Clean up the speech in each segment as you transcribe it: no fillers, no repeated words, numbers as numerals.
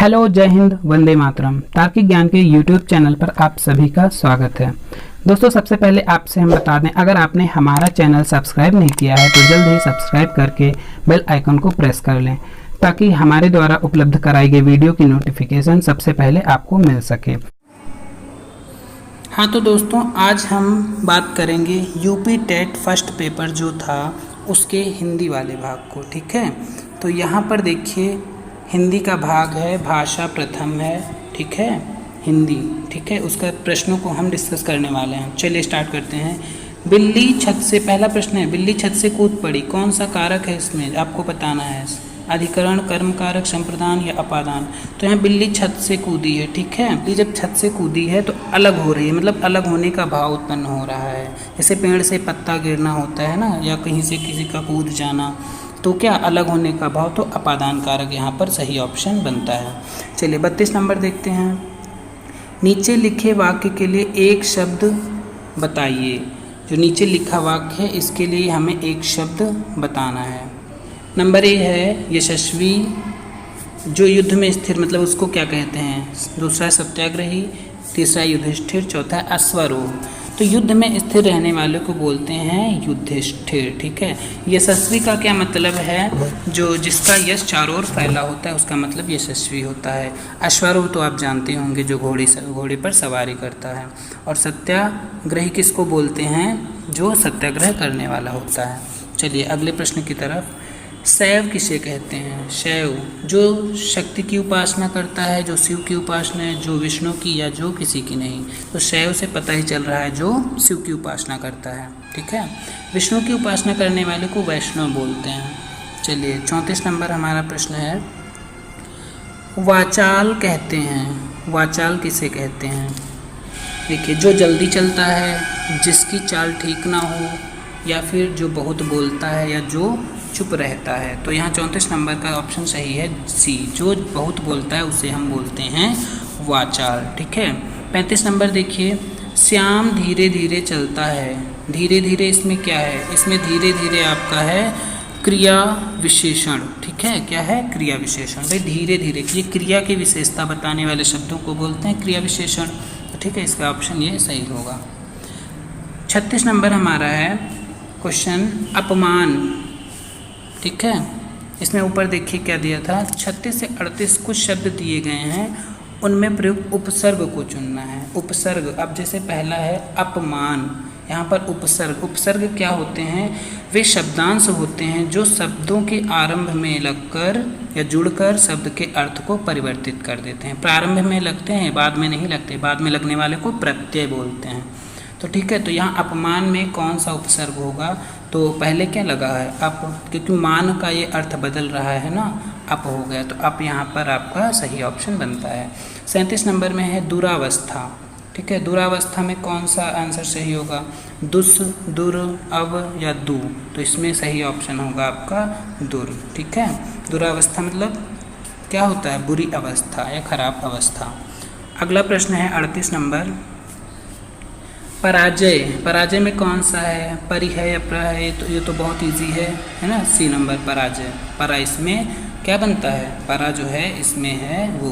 Hello, जय हिंद, वंदे मातरम। तार्किक ज्ञान के यूट्यूब चैनल पर आप सभी का स्वागत है। दोस्तों, सबसे पहले आपसे हम बता दें, अगर आपने हमारा चैनल सब्सक्राइब नहीं किया है तो जल्द ही सब्सक्राइब करके बेल आइकन को प्रेस कर लें ताकि हमारे द्वारा उपलब्ध कराई गई वीडियो की नोटिफिकेशन सबसे पहले आपको मिल सके। हाँ, तो दोस्तों आज हम बात करेंगे यूपी टेट फर्स्ट पेपर जो था उसके हिंदी वाले भाग को। ठीक है, तो यहाँ पर देखिए हिंदी का भाग है, भाषा प्रथम है। ठीक है, हिंदी। ठीक है, उसका प्रश्नों को हम डिस्कस करने वाले हैं। चलिए स्टार्ट करते हैं। बिल्ली छत से, पहला प्रश्न है, बिल्ली छत से कूद पड़ी, कौन सा कारक है इसमें आपको बताना है। अधिकरण, कर्म कारक, संप्रदान या अपादान। तो यहाँ बिल्ली छत से कूदी है। ठीक है, बिल्ली जब छत से कूदी है तो अलग हो रही है, मतलब अलग होने का भाव उत्पन्न हो रहा है। जैसे पेड़ से पत्ता गिरना होता है ना, या कहीं से किसी का कूद जाना, तो क्या अलग होने का भाव, तो अपादान कारक यहाँ पर सही ऑप्शन बनता है। चलिए 32 नंबर देखते हैं। नीचे लिखे वाक्य के लिए एक शब्द बताइए। जो नीचे लिखा वाक्य है इसके लिए हमें एक शब्द बताना है। नंबर ए है यशस्वी, जो युद्ध में स्थिर, मतलब उसको क्या कहते हैं। दूसरा सत्याग्रही, तीसरा युधिष्ठिर, चौथा अश्वारोह। तो युद्ध में स्थिर रहने वाले को बोलते हैं युधिष्ठिर। ठीक है, यशस्वी का क्या मतलब है, जो जिसका यश चारों ओर फैला होता है उसका मतलब यशस्वी होता है। अश्वारोह तो आप जानते होंगे, जो घोड़े पर सवारी करता है। और सत्याग्रही किसको बोलते हैं, जो सत्याग्रह करने वाला होता है। चलिए अगले प्रश्न की तरफ। शैव किसे कहते हैं। शैव जो शक्ति की उपासना करता है, जो शिव की उपासना है, जो विष्णु की या जो किसी की नहीं। तो शैव से पता ही चल रहा है जो शिव की उपासना करता है। ठीक है, विष्णु की उपासना करने वाले को वैष्णव बोलते हैं। चलिए 34 नंबर हमारा प्रश्न है, वाचाल कहते हैं। वाचाल किसे कहते हैं। देखिए, जो जल्दी चलता है, जिसकी चाल ठीक ना हो, या फिर जो बहुत बोलता है, या जो चुप रहता है। तो यहाँ 34 नंबर का ऑप्शन सही है सी, जो बहुत बोलता है उसे हम बोलते हैं वाचाल। ठीक है, 35 नंबर देखिए, श्याम धीरे धीरे चलता है। धीरे धीरे इसमें क्या है, इसमें धीरे धीरे आपका है क्रिया विशेषण। ठीक है, क्या है, क्रिया विशेषण। भाई धीरे धीरे, ये क्रिया की विशेषता बताने वाले शब्दों को बोलते हैं क्रिया विशेषण। तो ठीक है, इसका ऑप्शन ये सही होगा। 36 नंबर हमारा है क्वेश्चन, अपमान। ठीक है, इसमें ऊपर देखिए क्या दिया था, 36 से 38 कुछ शब्द दिए गए हैं, उनमें प्रयुक्त उपसर्ग को चुनना है। उपसर्ग, अब जैसे पहला है अपमान, यहाँ पर उपसर्ग। उपसर्ग क्या होते हैं, वे शब्दांश होते हैं जो शब्दों के आरंभ में लगकर या जुड़कर शब्द के अर्थ को परिवर्तित कर देते हैं। प्रारंभ में लगते हैं, बाद में नहीं लगते, बाद में लगने वाले को प्रत्यय बोलते हैं। तो ठीक है, तो यहाँ अपमान में कौन सा उपसर्ग होगा, तो पहले क्या लगा है अप, क्योंकि मान का ये अर्थ बदल रहा है ना, अप हो गया, तो अप यहाँ पर आपका सही ऑप्शन बनता है। 37 नंबर में है दुरावस्था। ठीक है, दुरावस्था में कौन सा आंसर सही होगा, दुस, दुर, अव या दु। तो इसमें सही ऑप्शन होगा आपका दुर। ठीक है, दुरावस्था मतलब क्या होता है, बुरी अवस्था या खराब अवस्था। अगला प्रश्न है 38 नंबर, पराजय। पराजय में कौन सा है, परि है या प्र है, तो ये तो बहुत इजी है ना, सी नंबर पराजय। परा इसमें क्या बनता है, परा जो है इसमें है वो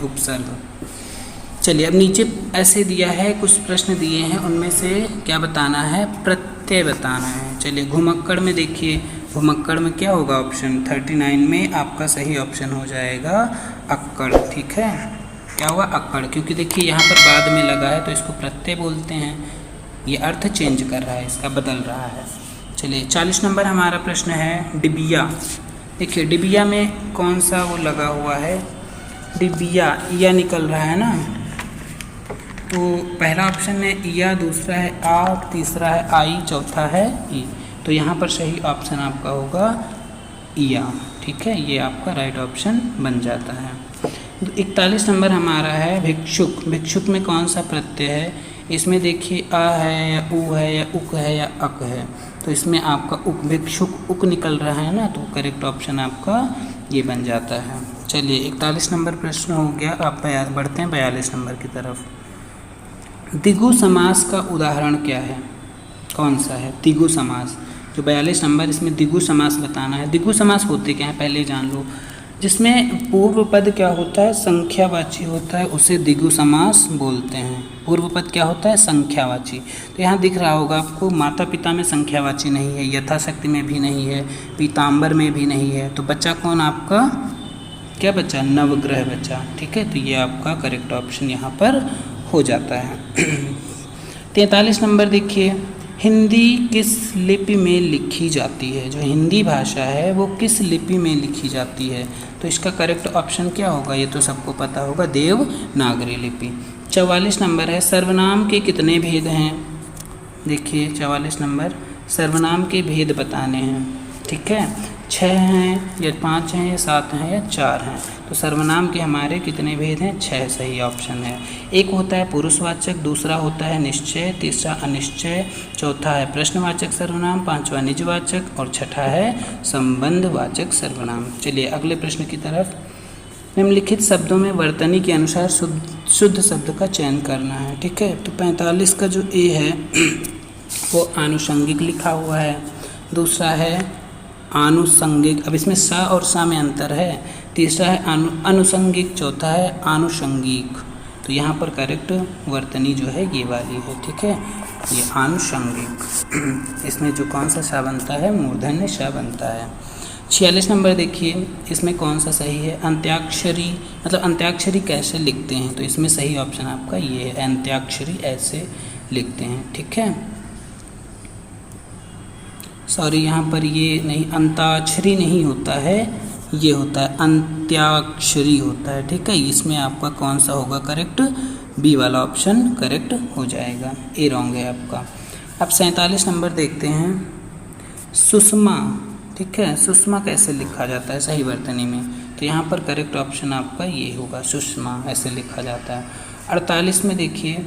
उपसर्ग। चलिए अब नीचे ऐसे दिया है, कुछ प्रश्न दिए हैं, उनमें से क्या बताना है, प्रत्यय बताना है। चलिए घुमक्कड़ में देखिए, घुमक्कड़ में क्या होगा ऑप्शन 39 में आपका सही ऑप्शन हो जाएगा अक्कड़। ठीक है, क्या हुआ, अक्कड़, क्योंकि देखिए यहाँ पर बाद में लगा है तो इसको प्रत्यय बोलते हैं। ये अर्थ चेंज कर रहा है, इसका बदल रहा है। चलिए 40 नंबर हमारा प्रश्न है डिबिया। देखिए डिबिया में कौन सा वो लगा हुआ है, डिबिया, या निकल रहा है ना, तो पहला ऑप्शन है या, दूसरा है आ, तीसरा है आई, चौथा है ई। तो यहाँ पर सही ऑप्शन आपका होगा या। ठीक है, ये आपका राइट ऑप्शन बन जाता है। 41 नंबर हमारा है भिक्षुक। भिक्षुक में कौन सा प्रत्यय है, इसमें देखिए आ है या उ है या उक है या अक है, तो इसमें आपका उक, भिक्षुक उक निकल रहा है ना, तो करेक्ट ऑप्शन आपका ये बन जाता है। चलिए 41 नंबर प्रश्न हो गया। आप बढ़ते हैं 42 नंबर की तरफ। द्विगु समास का उदाहरण क्या है, कौन सा है द्विगु समास। जो 42 नंबर, इसमें द्विगु समास बताना है। द्विगु समास होते क्या है पहले जान लो। जिसमें पूर्व पद क्या होता है, संख्यावाची होता है, उसे द्विगु समास बोलते हैं। पूर्व पद क्या होता है, संख्यावाची। तो यहाँ दिख रहा होगा आपको, माता पिता में संख्यावाची नहीं है, यथाशक्ति में भी नहीं है, पीताम्बर में भी नहीं है, तो बच्चा कौन आपका, क्या बचा, नवग्रह बचा। ठीक है, तो ये आपका करेक्ट ऑप्शन यहाँ पर हो जाता है। 43 नंबर देखिए, हिंदी किस लिपि में लिखी जाती है। जो हिंदी भाषा है वो किस लिपि में लिखी जाती है, तो इसका करेक्ट ऑप्शन क्या होगा, ये तो सबको पता होगा, देवनागरी लिपि। 44 नंबर है, सर्वनाम के कितने भेद हैं। देखिए 44 नंबर, सर्वनाम के भेद बताने हैं। ठीक है, 6 हैं या 5 हैं या 7 हैं या 4 हैं। तो सर्वनाम के हमारे कितने भेद हैं, 6 सही ऑप्शन है। एक होता है पुरुषवाचक, दूसरा होता है निश्चय, तीसरा अनिश्चय, चौथा है प्रश्नवाचक सर्वनाम, पांचवा निजवाचक और छठा है संबंधवाचक सर्वनाम। चलिए अगले प्रश्न की तरफ। निम्नलिखित शब्दों में वर्तनी के अनुसार शुद्ध शब्द का चयन करना है। ठीक है, तो 45 का जो ए है वो आनुषंगिक लिखा हुआ है, दूसरा है आनुषंगिक, अब इसमें स और सा में अंतर है, तीसरा है अनुषंगिक, चौथा है आनुषंगिक। तो यहाँ पर करेक्ट वर्तनी जो है ये वाली है। ठीक है, ये आनुषंगिक, इसमें जो कौन सा सा बनता है, मूर्धन्य श बनता है। 46 नंबर देखिए, इसमें कौन सा सही है, अंत्याक्षरी, मतलब अंत्याक्षरी कैसे लिखते हैं, तो इसमें सही ऑप्शन आपका ये है, अंत्याक्षरी ऐसे लिखते हैं। ठीक है, सॉरी यहाँ पर ये नहीं, अंताक्षरी नहीं होता है, ये होता है अंत्याक्षरी होता है। ठीक है, इसमें आपका कौन सा होगा करेक्ट, बी वाला ऑप्शन करेक्ट हो जाएगा, ए रॉन्ग है आपका। अब 47 नंबर देखते हैं, सुषमा। ठीक है, सुषमा कैसे लिखा जाता है सही वर्तनी में, तो यहाँ पर करेक्ट ऑप्शन आपका ये होगा, सुषमा ऐसे लिखा जाता है। 48 में देखिए,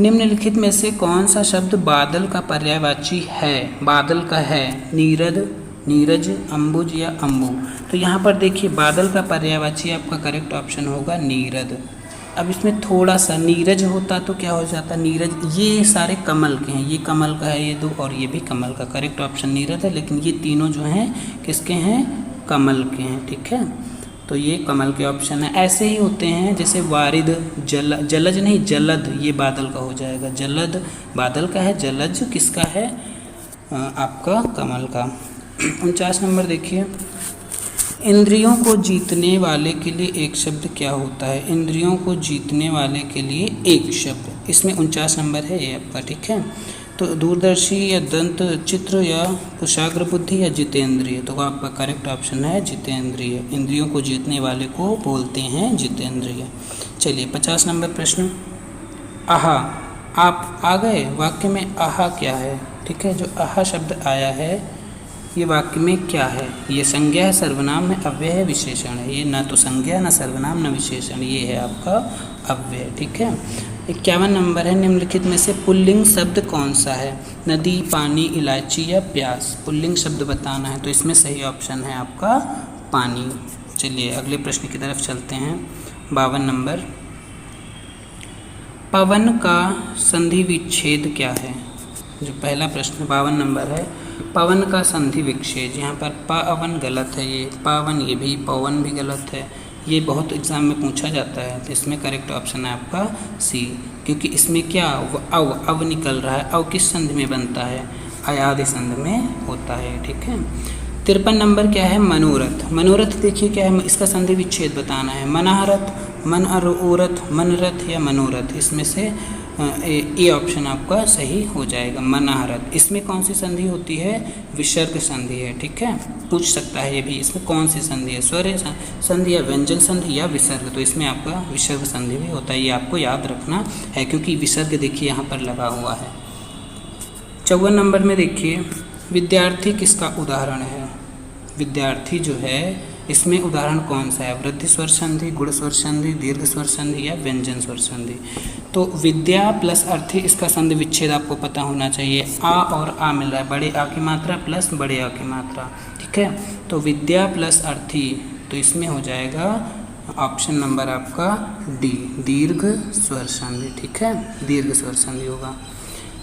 निम्नलिखित में से कौन सा शब्द बादल का पर्यायवाची है, बादल का है, नीरद, नीरज, अम्बुज या अम्बु। तो यहाँ पर देखिए बादल का पर्यायवाची आपका करेक्ट ऑप्शन होगा नीरद। अब इसमें थोड़ा सा नीरज होता तो क्या हो जाता, नीरज, ये सारे कमल के हैं, ये कमल का है ये दो, और ये भी कमल का, करेक्ट ऑप्शन नीरद है, लेकिन ये तीनों जो हैं किसके हैं, कमल के हैं। ठीक है, तो ये कमल के ऑप्शन है। ऐसे ही होते हैं जैसे वारिद, जलज नहीं जलद, ये बादल का हो जाएगा, जलद बादल का है, जलज किसका है, आपका कमल का। 49 नंबर देखिए, इंद्रियों को जीतने वाले के लिए एक शब्द क्या होता है, इंद्रियों को जीतने वाले के लिए एक शब्द, इसमें 49 नंबर है ये आपका। ठीक है, तो दूरदर्शी या दंत चित्र या कुशाग्र बुद्धि या जितेंद्रिय, तो आपका करेक्ट ऑप्शन है जितेंद्रिय। इंद्रियों को जीतने वाले को बोलते हैं जितेंद्रिय। चलिए 50 नंबर प्रश्न, आहा, आप आ गए, वाक्य में आहा क्या है। ठीक है, जो आहा शब्द आया है ये वाक्य में क्या है, ये संज्ञा है, सर्वनाम है, अव्यय है, विशेषण है। ये ना तो संज्ञा ना सर्वनाम ना विशेषण, ये है आपका अव्यय। ठीक है, 51 नंबर है, निम्नलिखित में से पुल्लिंग शब्द कौन सा है, नदी, पानी, इलायची या प्यास। पुल्लिंग शब्द बताना है, तो इसमें सही ऑप्शन है आपका पानी। चलिए अगले प्रश्न की तरफ चलते हैं। 52 नंबर, पवन का संधि विच्छेद क्या है। जो पहला प्रश्न 52 नंबर है, पवन का संधि विच्छेद, यहाँ पर पावन गलत है, ये पावन, ये भी पवन भी गलत है, ये बहुत एग्जाम में पूछा जाता है, तो इसमें करेक्ट ऑप्शन है आपका सी, क्योंकि इसमें क्या अव निकल रहा है, अव किस संधि में बनता है, अयादि संधि में होता है। ठीक है, 53 नंबर क्या है, मनोरथ। मनोरथ देखिए क्या है, इसका संधि विच्छेद बताना है, मनारथ, मन अरोरथ, मनरथ या मनोरथ, इसमें से ए ऑप्शन आपका सही हो जाएगा, मनारथ। इसमें कौन सी संधि होती है, विसर्ग संधि है। ठीक है, पूछ सकता है ये भी, इसमें कौन सी संधि है, स्वर संधि या व्यंजन संधि या विसर्ग, तो इसमें आपका विसर्ग संधि भी होता है, ये आपको याद रखना है, क्योंकि विसर्ग देखिए यहाँ पर लगा हुआ है। 54 नंबर में देखिए, विद्यार्थी किसका उदाहरण है। विद्यार्थी जो है इसमें उदाहरण कौन सा है, वृद्धि स्वर संधि, गुण स्वर संधि, दीर्घ स्वर संधि या व्यंजन स्वर संधि। तो विद्या प्लस अर्थी, इसका संधि विच्छेद आपको पता होना चाहिए, आ और आ मिल रहा है, बड़े आ की मात्रा प्लस बड़े आ की मात्रा। ठीक है, तो विद्या प्लस अर्थी, तो इसमें हो जाएगा ऑप्शन नंबर आपका डी, दीर्घ स्वर संधि। ठीक है, दीर्घ स्वर संधि होगा।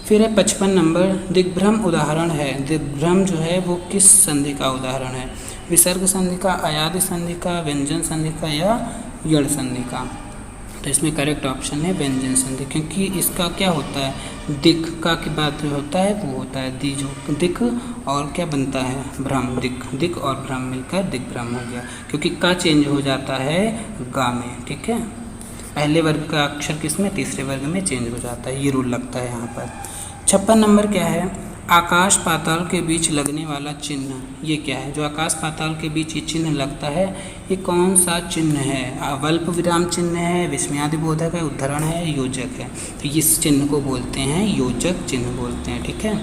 फिर है 55 नंबर, दिग्भ्रम उदाहरण है। दिग्भ्रम जो है वो किस संधि का उदाहरण है, विसर्ग संधि का, अयादि संधि का, व्यंजन संधि का या यड़ संधि का। तो इसमें करेक्ट ऑप्शन है व्यंजन संधि, क्योंकि इसका क्या होता है, दिक का की बात जो होता है वो होता है दी, जो दिक और क्या बनता है, भ्रम, दिक और भ्रम मिलकर दिग्भ्रम हो गया, क्योंकि का चेंज हो जाता है गा में। ठीक है, पहले वर्ग का अक्षर किसमें, तीसरे वर्ग में चेंज हो जाता है, ये रूल लगता है यहाँ पर। 56 नंबर क्या है, आकाश पाताल के बीच लगने वाला चिन्ह, ये क्या है, जो आकाश पाताल के बीच ये चिन्ह लगता है, ये कौन सा चिन्ह है, अवल्प विराम चिन्ह है, विस्मयादि बोधक है, उद्धरण है, योजक है। तो इस चिन्ह को बोलते हैं योजक चिन्ह बोलते हैं। ठीक है,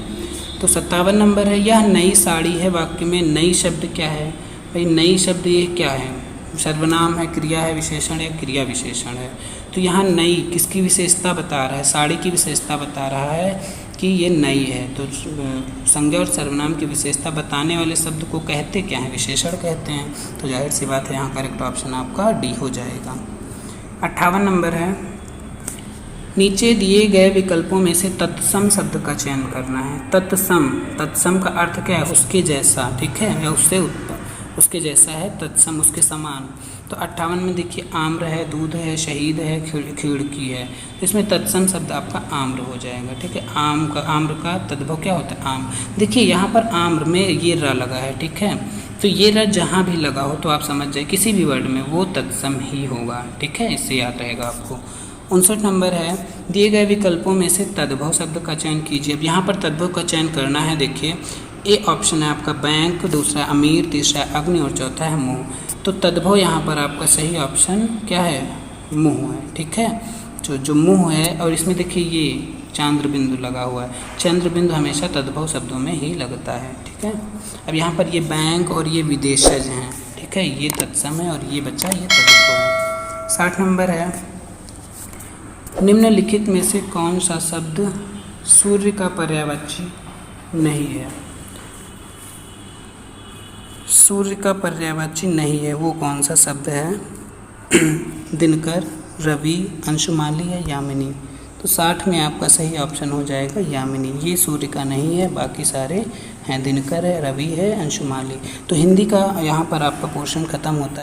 तो 57 नंबर है, यह नई साड़ी है, वाक्य में नई शब्द क्या है, भाई नई शब्द ये क्या है, सर्वनाम है, क्रिया है, विशेषण है, क्रिया विशेषण है। तो यहाँ नई किसकी विशेषता बता रहा है, साड़ी की विशेषता बता रहा है कि ये नई है। तो संज्ञा और सर्वनाम की विशेषता बताने वाले शब्द को कहते क्या हैं, विशेषण कहते हैं। तो जाहिर सी बात है यहाँ करेक्ट ऑप्शन आपका डी हो जाएगा। 58 नंबर है, नीचे दिए गए विकल्पों में से तत्सम शब्द का चयन करना है। तत्सम का अर्थ क्या है, उसके जैसा। ठीक है, या उसके जैसा है, तत्सम उसके समान। तो 58 में देखिए आम्र है, दूध है, शहीद है, खिड़की है। तो इसमें तत्सम शब्द आपका आम्र हो जाएगा। ठीक है, आम्र का तद्भव क्या होता है, आम। देखिए यहाँ पर आम्र में ये र लगा है। ठीक है, तो ये र जहाँ भी लगा हो तो आप समझ जाए किसी भी वर्ड में वो तत्सम ही होगा। ठीक है, इससे याद रहेगा आपको। 59 नंबर है, दिए गए विकल्पों में से तद्भव शब्द का चयन कीजिए। अब यहाँ पर तद्भव का चयन करना है। देखिए ए ऑप्शन है आपका बैंक, दूसरा अमीर, तीसरा अग्नि और चौथा है मुँह। तो तद्भव यहाँ पर आपका सही ऑप्शन क्या है, मुँह है। ठीक है, जो मुँह है, और इसमें देखिए ये चंद्र बिंदु लगा हुआ है। चंद्र बिंदु हमेशा तद्भव शब्दों में ही लगता है। ठीक है, अब यहाँ पर ये बैंक और ये विदेशज हैं। ठीक है, ये तत्सम है और ये बच्चा ये तद्भव है। 60 नंबर है, निम्नलिखित में से कौन सा शब्द सूर्य का पर्यायवाची नहीं है, सूर्य का पर्यायवाची नहीं है, वो कौन सा शब्द है, दिनकर, रवि, अंशुमाली या यामिनी। तो 60 में आपका सही ऑप्शन हो जाएगा यामिनी। ये सूर्य का नहीं है, बाकी सारे हैं, दिनकर है, रवि है, अंशुमाली। तो हिंदी का यहाँ पर आपका पोर्शन खत्म होता है।